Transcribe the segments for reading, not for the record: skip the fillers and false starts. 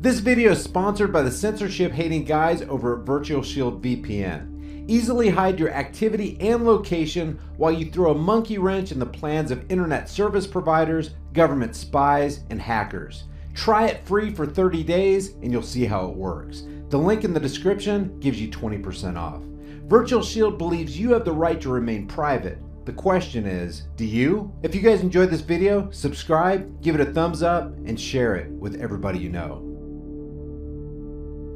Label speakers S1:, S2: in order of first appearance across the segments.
S1: This video is sponsored by the censorship-hating guys over at Virtual Shield VPN. Easily hide your activity and location while you throw a monkey wrench in the plans of internet service providers, government spies, and hackers. Try it free for 30 days and you'll see how it works. The link in the description gives you 20% off. Virtual Shield believes you have the right to remain private. The question is, do you? If you guys enjoyed this video, subscribe, give it a thumbs up, and share it with everybody you know.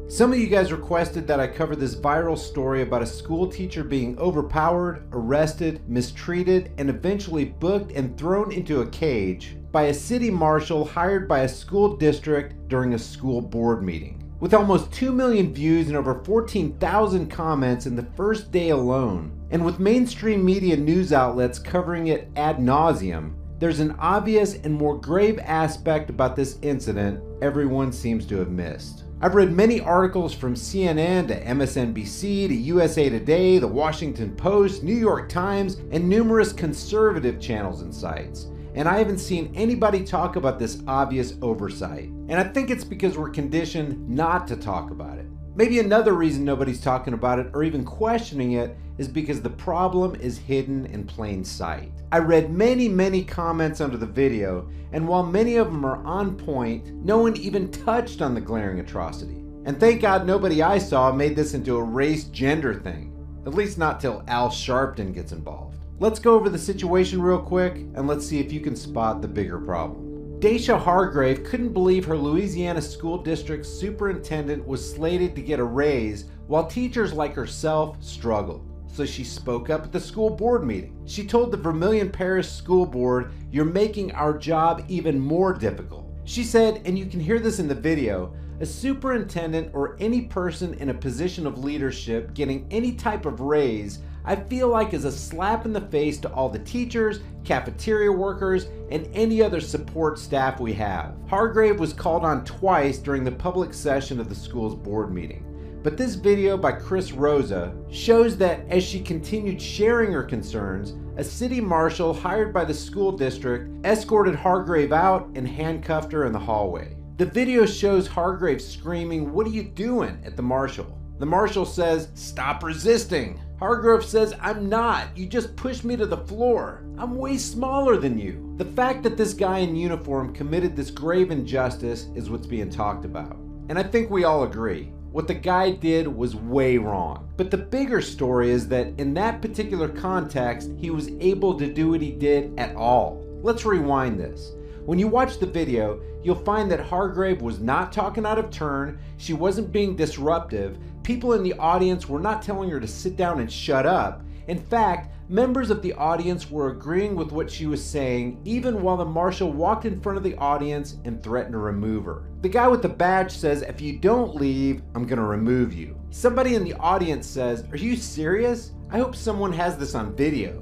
S1: Some of you guys requested that I cover this viral story about a school teacher being overpowered, arrested, mistreated, and eventually booked and thrown into a cage by a city marshal hired by a school district during a school board meeting. With almost 2 million views and over 14,000 comments in the first day alone, and with mainstream media news outlets covering it ad nauseum, there's an obvious and more grave aspect about this incident everyone seems to have missed. I've read many articles from CNN to MSNBC to USA Today, The Washington Post, New York Times, and numerous conservative channels and sites. And I haven't seen anybody talk about this obvious oversight. And I think it's because we're conditioned not to talk about it. Maybe another reason nobody's talking about it or even questioning it is because the problem is hidden in plain sight. I read many comments under the video, and while many of them are on point, no one even touched on the glaring atrocity. And thank God nobody I saw made this into a race gender thing. At least not till Al Sharpton gets involved. Let's go over the situation real quick, and let's see if you can spot the bigger problem. Daisha Hargrave couldn't believe her Louisiana school district's superintendent was slated to get a raise while teachers like herself struggled. So she spoke up at the school board meeting. She told the Vermilion Parish School Board, "You're making our job even more difficult." She said, and you can hear this in the video, a superintendent or any person in a position of leadership getting any type of raise, I feel like is a slap in the face to all the teachers, cafeteria workers, and any other support staff we have. Hargrave was called on twice during the public session of the school's board meeting. But this video by Chris Rosa shows that as she continued sharing her concerns, a city marshal hired by the school district escorted Hargrave out and handcuffed her in the hallway. The video shows Hargrave screaming, "What are you doing?" at the marshal. The marshal says, "Stop resisting." Hargrave says, "I'm not. You just pushed me to the floor. I'm way smaller than you." The fact that this guy in uniform committed this grave injustice is what's being talked about. And I think we all agree. What the guy did was way wrong. But the bigger story is that in that particular context, he was able to do what he did at all. Let's rewind this. When you watch the video, you'll find that Hargrave was not talking out of turn, she wasn't being disruptive, people in the audience were not telling her to sit down and shut up. In fact, members of the audience were agreeing with what she was saying, even while the marshal walked in front of the audience and threatened to remove her. The guy with the badge says, "If you don't leave, I'm gonna remove you." Somebody in the audience says, "Are you serious? I hope someone has this on video."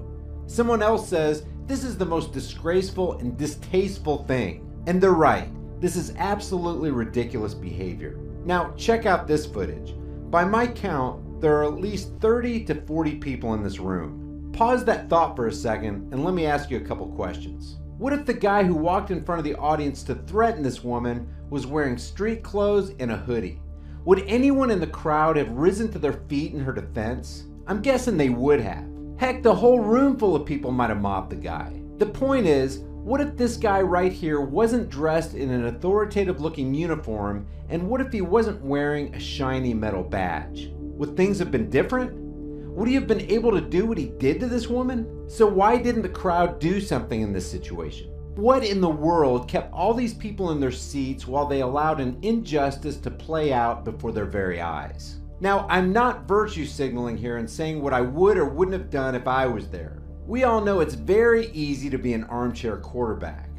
S1: Someone else says, "This is the most disgraceful and distasteful thing." And they're right. This is absolutely ridiculous behavior. Now, check out this footage. By my count, there are at least 30 to 40 people in this room. Pause that thought for a second and let me ask you a couple questions. What if the guy who walked in front of the audience to threaten this woman was wearing street clothes and a hoodie? Would anyone in the crowd have risen to their feet in her defense? I'm guessing they would have. Heck, the whole room full of people might have mobbed the guy. The point is, what if this guy right here wasn't dressed in an authoritative looking uniform, and what if he wasn't wearing a shiny metal badge? Would things have been different? Would he have been able to do what he did to this woman? So why didn't the crowd do something in this situation? What in the world kept all these people in their seats while they allowed an injustice to play out before their very eyes? Now, I'm not virtue signaling here and saying what I would or wouldn't have done if I was there. We all know it's very easy to be an armchair quarterback.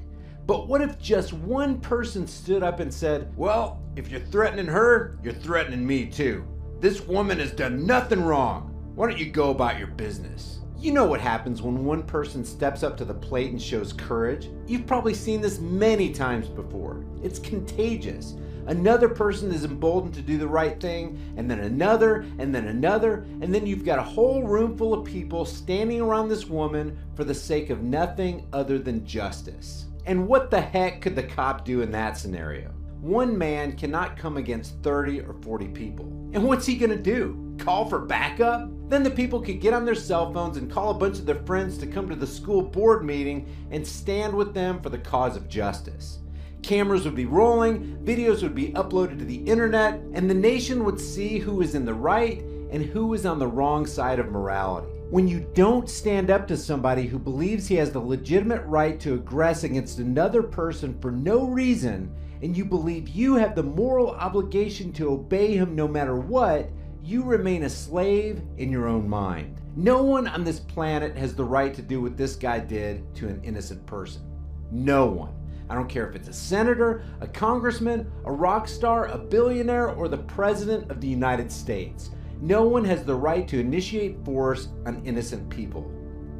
S1: But what if just one person stood up and said, "Well, if you're threatening her, you're threatening me too. This woman has done nothing wrong. Why don't you go about your business?" You know what happens when one person steps up to the plate and shows courage. You've probably seen this many times before. It's contagious. Another person is emboldened to do the right thing, and then another, and then another, and then you've got a whole room full of people standing around this woman for the sake of nothing other than justice. And what the heck could the cop do in that scenario? one man cannot come against 30 or 40 people. And what's he gonna do? Call for backup? Then the people could get on their cell phones and call a bunch of their friends to come to the school board meeting and stand with them for the cause of justice. Cameras would be rolling, videos would be uploaded to the internet, and the nation would see who is in the right and who is on the wrong side of morality. When you don't stand up to somebody who believes he has the legitimate right to aggress against another person for no reason, and you believe you have the moral obligation to obey him no matter what, you remain a slave in your own mind. No one on this planet has the right to do what this guy did to an innocent person. No one. I don't care if it's a senator, a congressman, a rock star, a billionaire, or the president of the United States. No one has the right to initiate force on innocent people.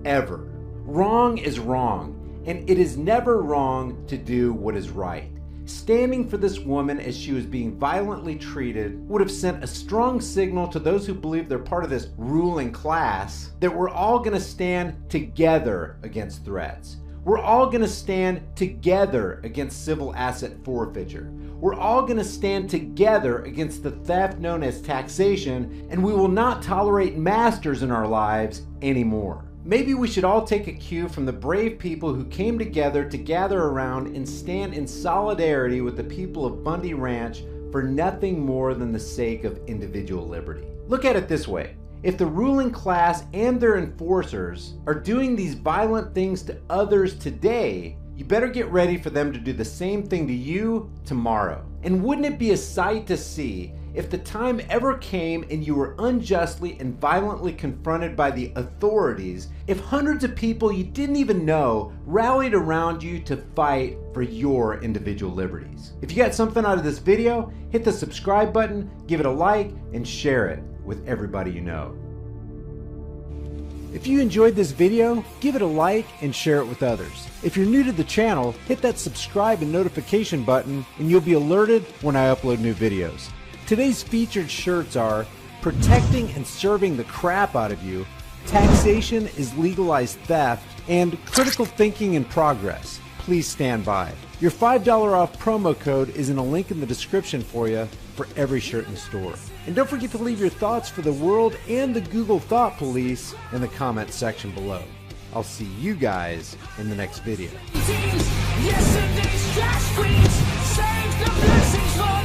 S1: Ever. Wrong is wrong, and it is never wrong to do what is right. Standing for this woman as she was being violently treated would have sent a strong signal to those who believe they're part of this ruling class that we're all going to stand together against threats. We're all going to stand together against civil asset forfeiture. We're all going to stand together against the theft known as taxation, and we will not tolerate masters in our lives anymore. Maybe we should all take a cue from the brave people who came together to gather around and stand in solidarity with the people of Bundy Ranch for nothing more than the sake of individual liberty. Look at it this way. If the ruling class and their enforcers are doing these violent things to others today, you better get ready for them to do the same thing to you tomorrow. And wouldn't it be a sight to see if the time ever came and you were unjustly and violently confronted by the authorities, if hundreds of people you didn't even know rallied around you to fight for your individual liberties? If you got something out of this video, hit the subscribe button, give it a like, and share it with everybody you know. If you enjoyed this video, give it a like and share it with others. If you're new to the channel, hit that subscribe and notification button and you'll be alerted when I upload new videos. Today's featured shirts are Protecting and Serving the Crap Out of You, Taxation is Legalized Theft, and Critical Thinking in Progress. Please stand by. Your $5 off promo code is in a link in the description for you for every shirt in the store. And don't forget to leave your thoughts for the world and the Google Thought Police in the comment section below. I'll see you guys in the next video.
S2: Yesterday's trash queens, save the blessings for